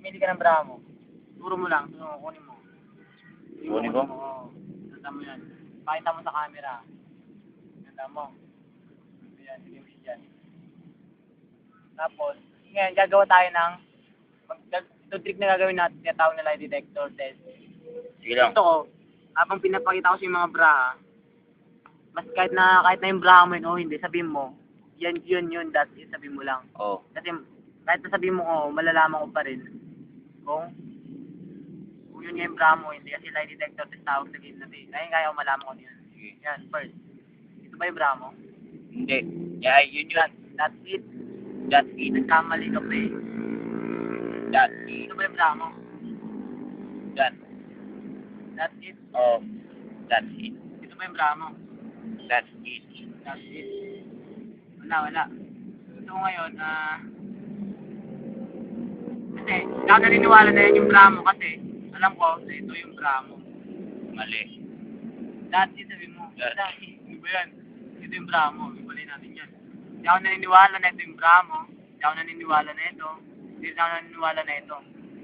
pumili ka ng bra mo. Turo mo lang, kunin mo. Kunin ko? Oo. Tanda mo yan. Pakita mo sa camera. Tanda mo. Ayan, sige mo siya dyan. Tapos, ngayon, gagawa tayo ng ito trick na gagawin natin, tinatawag na lie detector test. Sige lang. Ito ko, habang pinapakita ko sa yung mga bra, mas kahit na yung bra mo yun o hindi, sabihin mo, yun, that's it, sabihin mo lang. Oo. Kasi kahit na sabihin mo ko, malalaman ko pa rin kung yun yung bra mo, hindi kasi lie detector test tawag sa game natin. Kaya ko malaman ko yun. Sige. Yan, first. Ito ba yung bra mo? Hindi. Yeah, yun yun. That's it. That's it. Nagkamali ka pa eh. That's it. Ito ba yung bra mo? That. That's it. Oh. That's it. Ito ba yung bra mo? That's it. That's it. Wala. So ngayon, kasi, hindi ako naniniwala na yan yung bra mo kasi, alam ko, na ito yung bra mo. Mali. That's it, sabi mo. That's Hindi ba yan? Ito yung bra mo, ibalay natin yan. Hindi ako naniniwala na ito yung bra mo. Hindi ako naniniwala na ito. Hindi ako naniniwala na ito.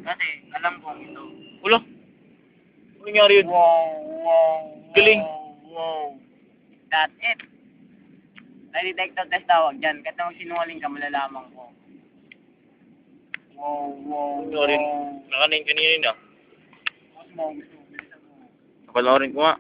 Kasi, alam kong ito. Ulo. Ano nangyari yun? Wow. Galing. Wow. That's it. Lie detector test tawag dyan. Kahit na magsinungaling ka, malalaman ko. Wow. Panoorin. Nakanin kanina yun ah. Gusto mo, bilisan mo. Panoorin ko nga.